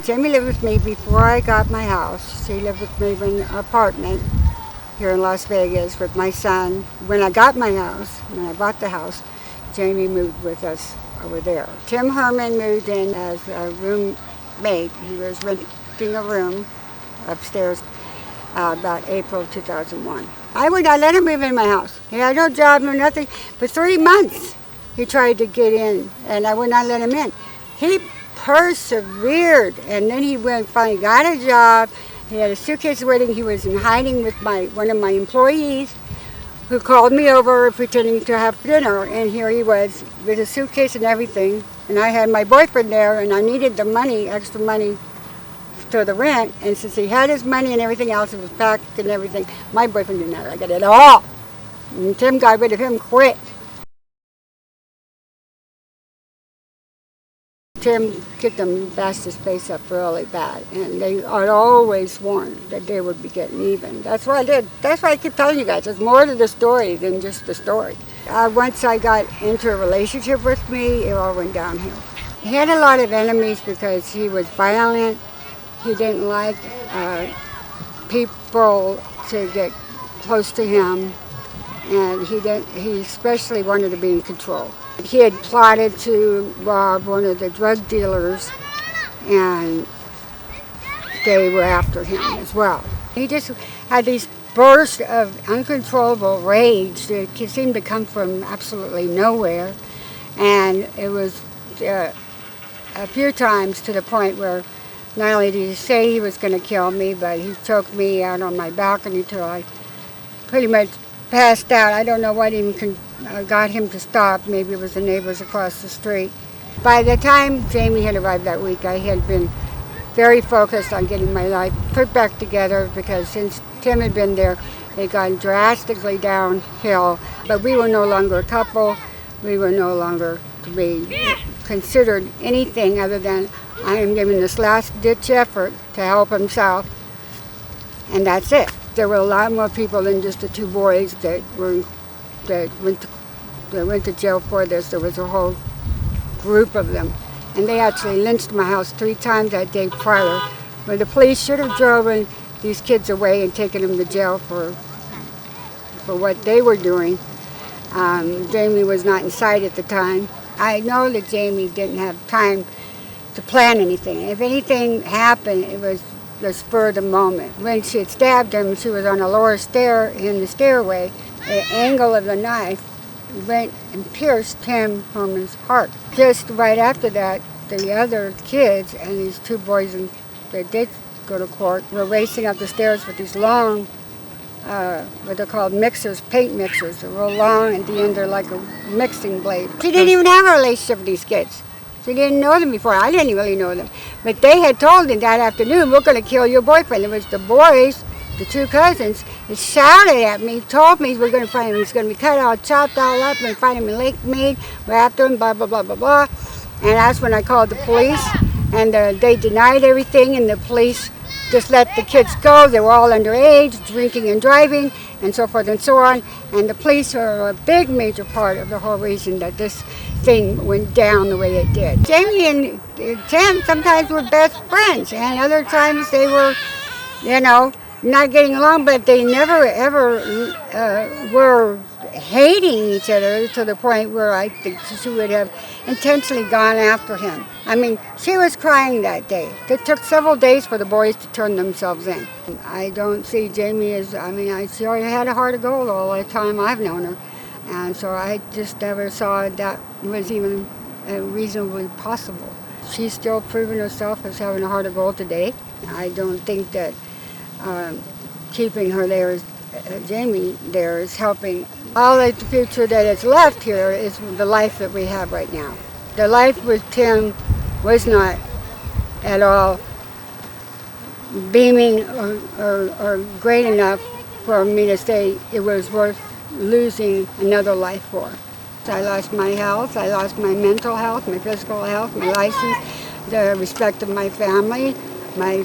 Jamie lived with me before I got my house. She lived with me in an apartment here in Las Vegas with my son. When I got my house, when I bought the house, Jamie moved with us over there. Tim Herman moved in as a roommate. He was renting a room upstairs about April 2001. I would not let him move in my house. He had no job, no nothing. For 3 months he tried to get in, and I would not let him in. He persevered, and then he finally got a job. He had a suitcase waiting. He was in hiding with one of my employees who called me over pretending to have dinner, and here he was with a suitcase and everything. And I had my boyfriend there, and I needed the money, extra money to the rent, and since he had his money and everything else, it was packed and everything, my boyfriend did not like it at all. And Tim got rid of him quick. Tim kicked him, bashed his face up really bad, and they had always warned that they would be getting even. That's what I did. That's why I keep telling you guys, there's more to the story than just the story. Once I got into a relationship with me, it all went downhill. He had a lot of enemies because he was violent. He didn't like people to get close to him, and he especially wanted to be in control. He had plotted to rob one of the drug dealers, and they were after him as well. He just had these bursts of uncontrollable rage that seemed to come from absolutely nowhere, and it was a few times to the point where not only did he say he was going to kill me, but he choked me out on my balcony till I pretty much passed out. I don't know what even got him to stop. Maybe it was the neighbors across the street. By the time Jamie had arrived that week, I had been very focused on getting my life put back together, because since Tim had been there, it had gone drastically downhill. But we were no longer a couple. We were no longer to be considered anything other than I am giving this last-ditch effort to help himself, and that's it. There were a lot more people than just the two boys that went to jail for this. There was a whole group of them, and they actually lynched my house 3 times that day prior, where the police should have driven these kids away and taken them to jail for what they were doing. Jamie was not in sight at the time. I know that Jamie didn't have time to plan anything. If anything happened, it was the spur of the moment. When she had stabbed him, she was on a lower stair in the stairway. The angle of the knife went and pierced Tim Herman's heart. Just right after that, the other kids and these 2 boys that did go to court were racing up the stairs with these long, what they're called mixers, paint mixers. They're real long, at the end they're like a mixing blade. She didn't even have a relationship with these kids. She didn't know them before. I didn't really know them. But they had told him that afternoon, we're going to kill your boyfriend. It was the boys, the 2 cousins, that shouted at me, told me we're going to find him. He's going to be cut out, chopped all up, and find him in Lake Mead. We're after him, blah, blah, blah, blah, blah. And that's when I called the police, and they denied everything, and the police just let the kids go. They were all underage, drinking and driving, and so forth and so on. And the police are a big major part of the whole reason that this thing went down the way it did. Jamie and Tim sometimes were best friends, and other times they were, not getting along, but they never ever were hating each other to the point where I think she would have intentionally gone after him. I mean, she was crying that day. It took several days for the boys to turn themselves in. I don't see Jamie as, she already had a heart of gold all the time I've known her. And so I just never saw that was even reasonably possible. She's still proving herself as having a heart of gold today. I don't think that keeping her there, Jamie there, is helping. All the future that is left here is the life that we have right now. The life with Tim was not at all beaming or great enough for me to say it was worth losing another life for. I lost my health, I lost my mental health, my physical health, my license, the respect of my family, my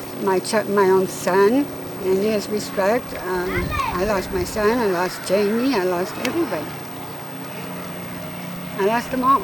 own son, and his respect. I lost my son, I lost Jamie, I lost everybody. I lost them all.